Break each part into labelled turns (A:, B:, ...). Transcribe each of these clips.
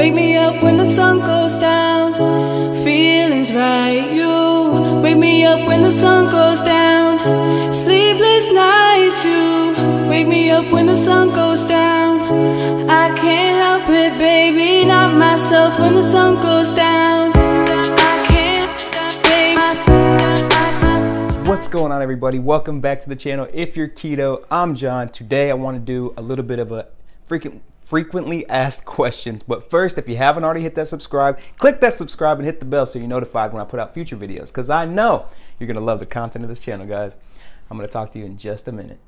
A: Wake me up when the sun goes down. Feelings right, you wake me up when the sun goes down. Sleepless nights, you wake me up when the sun goes down. I can't help it, baby, not myself when the sun goes down. I can't, baby.
B: What's going on, everybody? Welcome back to the channel. If you're keto, I'm John. Today I want to do a little bit of a frequently asked questions. But first, if you haven't already hit that subscribe, click that subscribe and hit the bell so you're notified when I put out future videos, because I know you're going to love the content of this channel, guys. I'm going to talk to you in just a minute.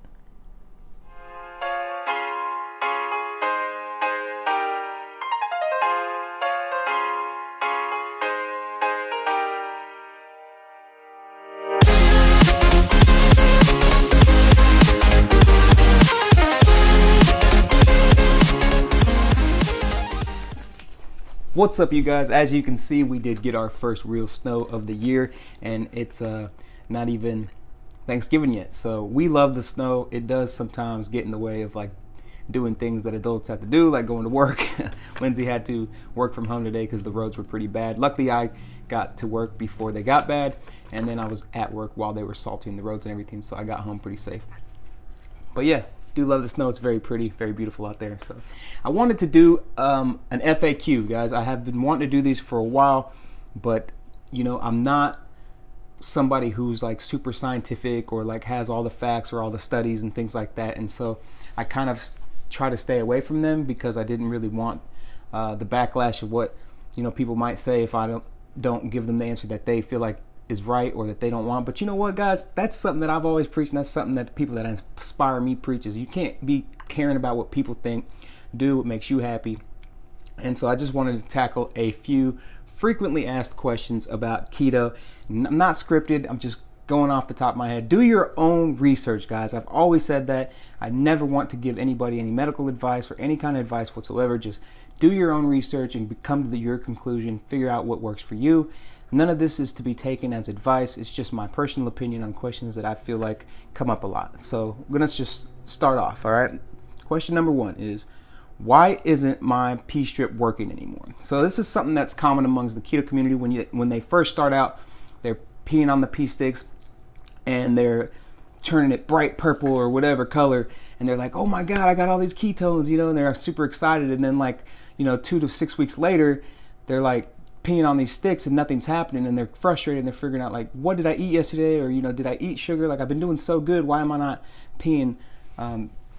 B: What's up, you guys? As you can see, we did get our first real snow of the year, and it's not even Thanksgiving yet. So we love the snow. It does sometimes get in the way of like doing things that adults have to do, like going to work. Lindsay had to work from home today because the roads were pretty bad. Luckily, I got to work before they got bad, and then I was at work while they were salting the roads and everything, so I got home pretty safe. But yeah, do love the snow. It's very pretty, very beautiful out there. So I wanted to do an FAQ, guys. I have been wanting to do these for a while, but you know, I'm not somebody who's like super scientific or like has all the facts or all the studies and things like that, and so I kind of try to stay away from them because I didn't really want the backlash of what, you know, people might say if I don't give them the answer that they feel like is right or that they don't want. But you know what, guys, that's something that I've always preached, and that's something that the people that inspire me preach, is you can't be caring about what people think. Do what makes you happy. And so I just wanted to tackle a few frequently asked questions about keto. I'm not scripted, I'm just going off the top of my head. Do your own research, guys. I've always said that. I never want to give anybody any medical advice or any kind of advice whatsoever. Just do your own research and come to your conclusion. Figure out what works for you. None of this is to be taken as advice. It's just my personal opinion on questions that I feel like come up a lot. So I'm gonna just start off, all right? Question number one is, why isn't my pee strip working anymore? So this is something that's common amongst the keto community. When they first start out, they're peeing on the pee sticks and they're turning it bright purple or whatever color, and they're like, oh my God, I got all these ketones, you know, and they're super excited. And then, like, you know, 2 to 6 weeks later, they're like peeing on these sticks and nothing's happening, and they're frustrated and they're figuring out, like, what did I eat yesterday? Or, you know, did I eat sugar? Like, I've been doing so good, why am I not peeing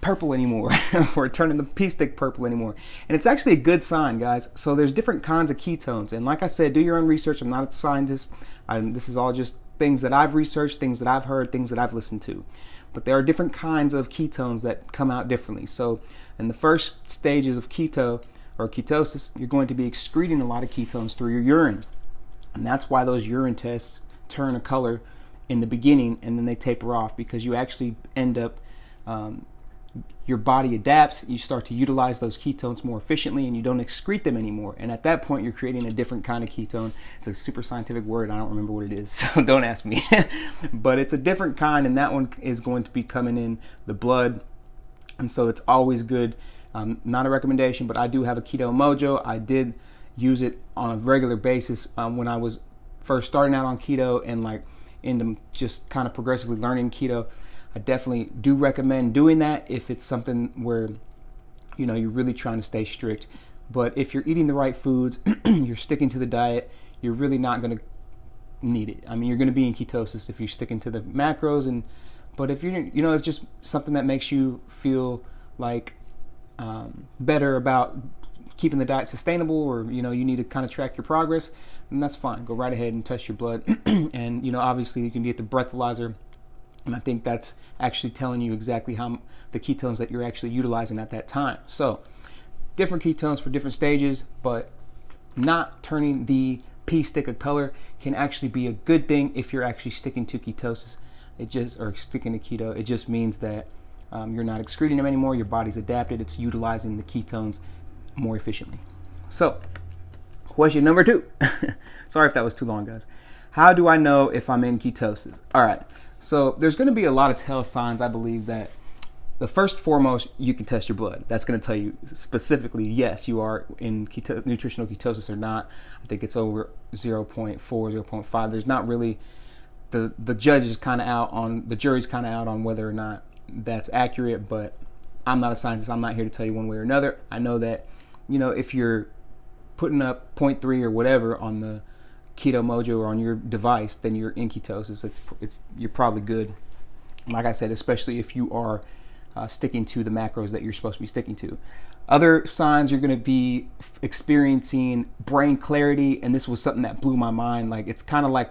B: purple anymore or turning the pee stick purple anymore? And it's actually a good sign, guys. So there's different kinds of ketones, and like I said, do your own research. I'm not a scientist. This is all just things that I've researched, things that I've heard, things that I've listened to. But there are different kinds of ketones that come out differently. So in the first stages of keto or ketosis, you're going to be excreting a lot of ketones through your urine. And that's why those urine tests turn a color in the beginning and then they taper off, because you actually end up, your body adapts, you start to utilize those ketones more efficiently and you don't excrete them anymore. And at that point, you're creating a different kind of ketone. It's a super scientific word. I don't remember what it is, so don't ask me. But it's a different kind, and that one is going to be coming in the blood. And so it's always good. Not a recommendation, but I do have a Keto Mojo. I did use it on a regular basis when I was first starting out on keto and like into just kind of progressively learning keto. I definitely do recommend doing that if it's something where, you know, you're really trying to stay strict. But if you're eating the right foods, you're sticking to the diet, you're really not going to need it. I mean, you're going to be in ketosis if you're sticking to the macros, but if you're, you know, it's just something that makes you feel like better about keeping the diet sustainable, or, you know, you need to kind of track your progress, then that's fine. Go right ahead and test your blood. And, you know, obviously you can get the breathalyzer, and I think that's actually telling you exactly how the ketones that you're actually utilizing at that time. So different ketones for different stages, but not turning the pee stick a color can actually be a good thing if you're actually sticking to ketosis. Or sticking to keto. It just means that you're not excreting them anymore. Your body's adapted. It's utilizing the ketones more efficiently. So question number 2. Sorry if that was too long, guys. How do I know if I'm in ketosis? All right. So there's going to be a lot of tell signs, I believe, that the first foremost, you can test your blood. That's going to tell you specifically, yes, you are in nutritional ketosis or not. I think it's over 0.4, 0.5. There's not really, the judge is kind of out on, the jury's kind of out on whether or not that's accurate, but I'm not a scientist. I'm not here to tell you one way or another. I know that, if you're putting up 0.3 or whatever on the Keto Mojo or on your device, then you're in ketosis. You're probably good. Like I said, especially if you are sticking to the macros that you're supposed to be sticking to. Other signs, you're going to be experiencing brain clarity, and this was something that blew my mind. Like, it's kind of like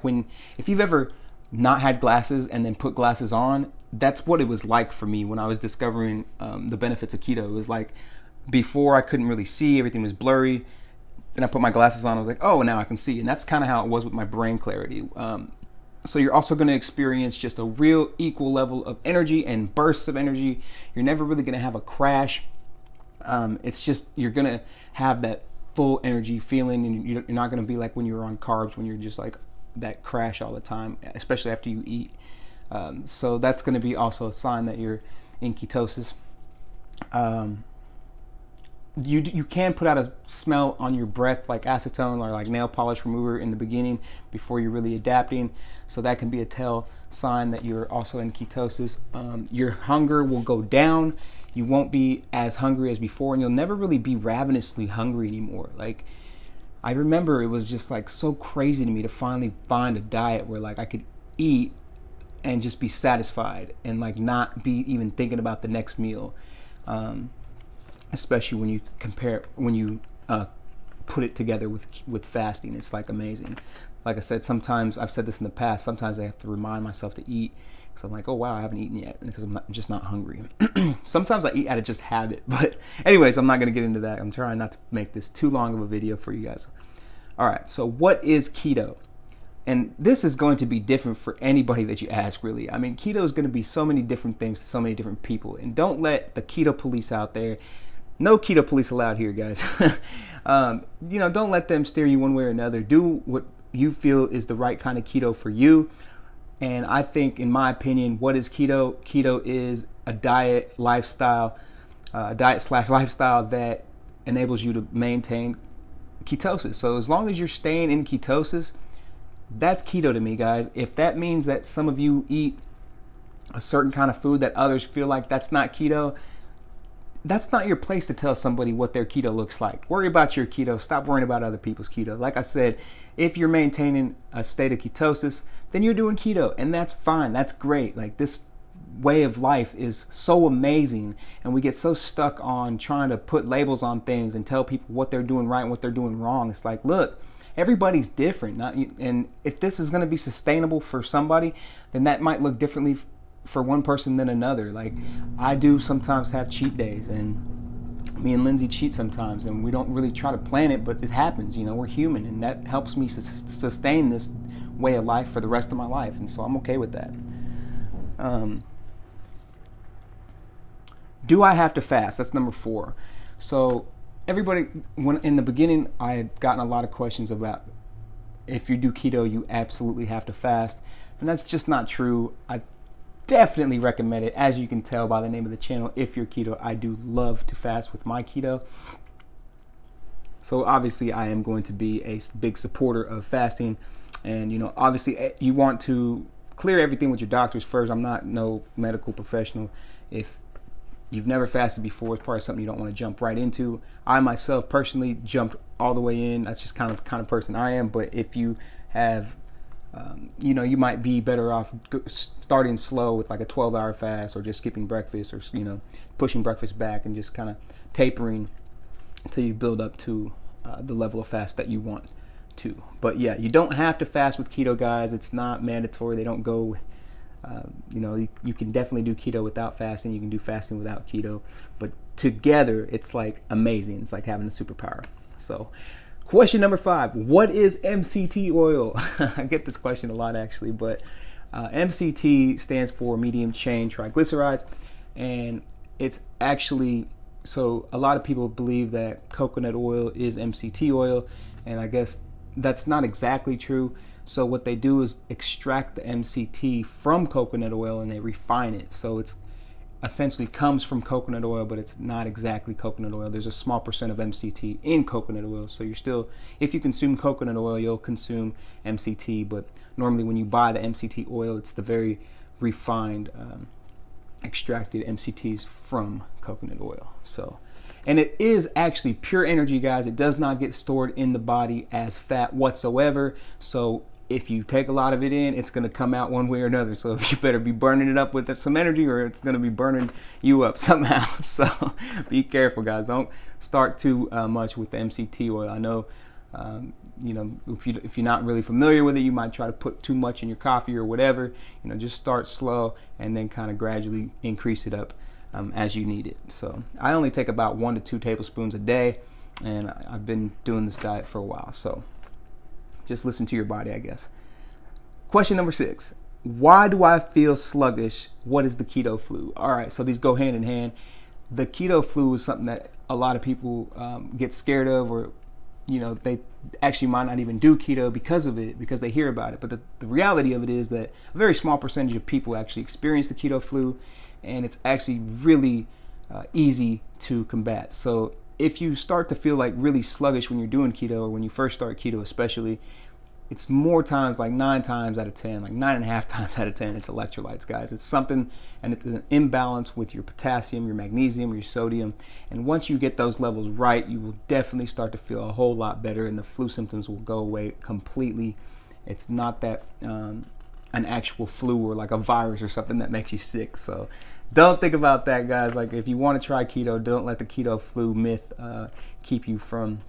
B: if you've ever not had glasses and then put glasses on, that's what it was like for me when I was discovering the benefits of keto. It was like, before I couldn't really see, everything was blurry. Then I put my glasses on, I was like, oh, now I can see. And that's kind of how it was with my brain clarity. So you're also going to experience just a real equal level of energy and bursts of energy. You're never really going to have a crash. It's just, you're going to have that full energy feeling, and you're not going to be like when you're on carbs, when you're just like that crash all the time, especially after you eat. So that's going to be also a sign that you're in ketosis. You can put out a smell on your breath, like acetone or like nail polish remover in the beginning before you're really adapting. So that can be a tell sign that you're also in ketosis. Your hunger will go down. You won't be as hungry as before, and you'll never really be ravenously hungry anymore. Like, I remember it was just like so crazy to me to finally find a diet where like I could eat and just be satisfied and like not be even thinking about the next meal. Especially when you put it together with fasting. It's like amazing. Like I said, sometimes, I've said this in the past, sometimes I have to remind myself to eat because I'm like, oh wow, I haven't eaten yet, because I'm just not hungry. Sometimes I eat out of just habit, but anyways, I'm not going to get into that. I'm trying not to make this too long of a video for you guys. All right, so what is keto? And this is going to be different for anybody that you ask, really. I mean, keto is going to be so many different things to so many different people, and don't let the keto police out there, no keto police allowed here, guys. Don't let them steer you one way or another. Do what you feel is the right kind of keto for you. And I think, in my opinion, what is keto? Keto is a diet lifestyle, diet/lifestyle that enables you to maintain ketosis. So as long as you're staying in ketosis, that's keto to me, guys. If that means that some of you eat a certain kind of food that others feel like that's not keto, that's not your place to tell somebody what their keto looks like. Worry about your keto. Stop worrying about other people's keto. Like I said, if you're maintaining a state of ketosis, then you're doing keto, and that's fine. That's great. Like, this way of life is so amazing, and we get so stuck on trying to put labels on things and tell people what they're doing right and what they're doing wrong. It's like, look, everybody's different. And if this is going to be sustainable for somebody, then that might look differently for one person than another. Like, I do sometimes have cheat days, and me and Lindsay cheat sometimes, and we don't really try to plan it, but it happens. We're human, and that helps me sustain this way of life for the rest of my life, and so I'm okay with that. Do I have to fast? That's number 4. So everybody, when in the beginning, I had gotten a lot of questions about if you do keto, you absolutely have to fast, and that's just not true. I definitely recommend it. As you can tell by the name of the channel, if you're keto, I do love to fast with my keto. So obviously I am going to be a big supporter of fasting, and obviously you want to clear everything with your doctors first. I'm not no medical professional. If you've never fasted before, it's probably something you don't want to jump right into. I myself personally jumped all the way in. That's just kind of person I am. But if you have you might be better off starting slow with like a 12-hour fast, or just skipping breakfast, or pushing breakfast back and just kind of tapering until you build up to the level of fast that you want to. But yeah, you don't have to fast with keto, guys. It's not mandatory. They don't go you can definitely do keto without fasting. You can do fasting without keto, but together it's like amazing. It's like having a superpower. So question number 5, what is MCT oil? I get this question a lot, actually, but MCT stands for medium chain triglycerides, and it's actually, so a lot of people believe that coconut oil is MCT oil, and I guess that's not exactly true. So what they do is extract the MCT from coconut oil and they refine it. So it's essentially comes from coconut oil, but it's not exactly coconut oil. There's a small percent of MCT in coconut oil. So you're still, if you consume coconut oil, you'll consume MCT. But normally when you buy the MCT oil, it's the very refined, extracted MCTs from coconut oil. So, and it is actually pure energy, guys. It does not get stored in the body as fat whatsoever. So if you take a lot of it in, it's going to come out one way or another. So you better be burning it up with some energy, or it's going to be burning you up somehow. So be careful, guys. Don't start too much with the MCT oil. I know, if you're not really familiar with it, you might try to put too much in your coffee or whatever. Just start slow and then kind of gradually increase it up as you need it. So I only take about 1 to 2 tablespoons a day, and I've been doing this diet for a while. So just listen to your body, I guess. Question number 6. Why do I feel sluggish? What is the keto flu? All right, so these go hand in hand. The keto flu is something that a lot of people get scared of, or they actually might not even do keto because of it, because they hear about it. But the reality of it is that a very small percentage of people actually experience the keto flu, and it's actually really easy to combat. So if you start to feel like really sluggish when you're doing keto, or when you first start keto especially, it's more times, like 9 times out of 10, like 9.5 times out of 10, it's electrolytes, guys. It's something, and it's an imbalance with your potassium, your magnesium, your sodium. And once you get those levels right, you will definitely start to feel a whole lot better, and the flu symptoms will go away completely. It's not that an actual flu or like a virus or something that makes you sick. So don't think about that, guys. Like, if you want to try keto, don't let the keto flu myth keep you from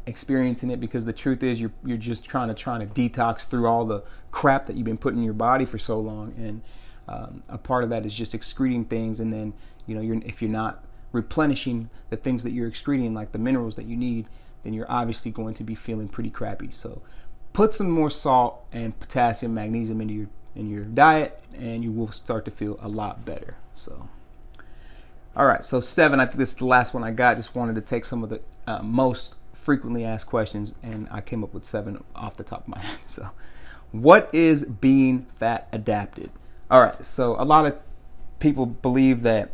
B: experiencing it, because the truth is you're just trying to detox through all the crap that you've been putting in your body for so long. And a part of that is just excreting things, and then if you're not replenishing the things that you're excreting, like the minerals that you need, then you're obviously going to be feeling pretty crappy. So put some more salt and potassium, magnesium into your diet, and you will start to feel a lot better. So, all right, so 7, I think this is the last one I got. Just wanted to take some of the most frequently asked questions, and I came up with 7 off the top of my head. So, what is being fat adapted? All right, so a lot of people believe that,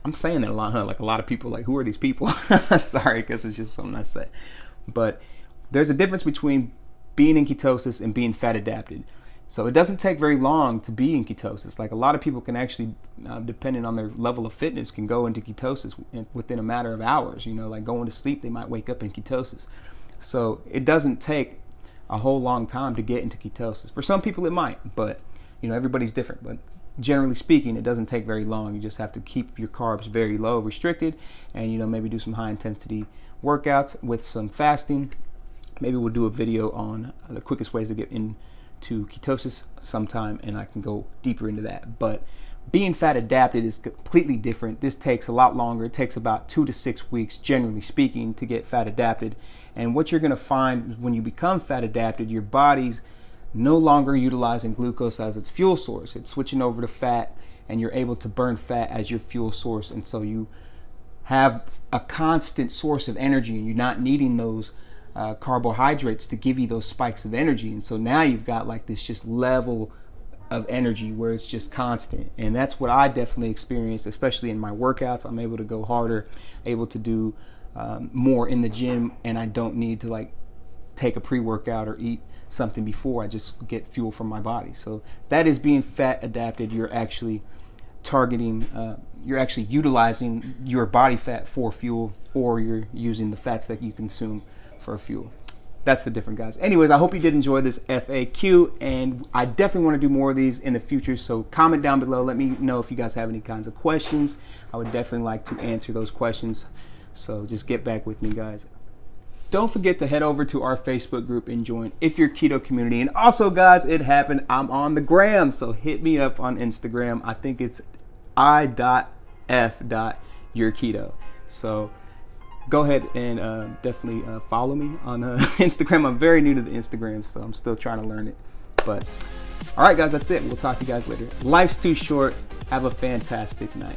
B: I'm saying that a lot, huh? Like, a lot of people, like, who are these people? Sorry, I guess it's just something I say. But there's a difference between being in ketosis and being fat adapted. So it doesn't take very long to be in ketosis. Like, a lot of people can actually, depending on their level of fitness, can go into ketosis within a matter of hours. Like going to sleep, they might wake up in ketosis. So it doesn't take a whole long time to get into ketosis. For some people it might, but everybody's different. But generally speaking, it doesn't take very long. You just have to keep your carbs very low, restricted, and maybe do some high intensity workouts with some fasting. Maybe we'll do a video on the quickest ways to get into ketosis sometime, and I can go deeper into that. But being fat adapted is completely different. This takes a lot longer. It takes about 2 to 6 weeks, generally speaking, to get fat adapted. And what you're going to find is when you become fat adapted, your body's no longer utilizing glucose as its fuel source. It's switching over to fat, and you're able to burn fat as your fuel source. And so you have a constant source of energy, and you're not needing those carbohydrates to give you those spikes of energy. And so now you've got like this just level of energy where it's just constant. And that's what I definitely experienced, especially in my workouts. I'm able to go harder, able to do more in the gym, and I don't need to like take a pre-workout or eat something before. I just get fuel from my body. So that is being fat adapted. You're actually you're actually utilizing your body fat for fuel, or you're using the fats that you consume for fuel. That's the difference, guys. Anyways, I hope you did enjoy this FAQ, and I definitely want to do more of these in the future. So comment down below. Let me know if you guys have any kinds of questions. I would definitely like to answer those questions. So just get back with me, guys. Don't forget to head over to our Facebook group and join If You're Keto Community. And also, guys, it happened. I'm on the gram, so hit me up on Instagram. I think it's i.f.yourketo. So go ahead and definitely follow me on Instagram. I'm very new to the Instagram, so I'm still trying to learn it. But all right, guys, that's it. We'll talk to you guys later. Life's too short. Have a fantastic night.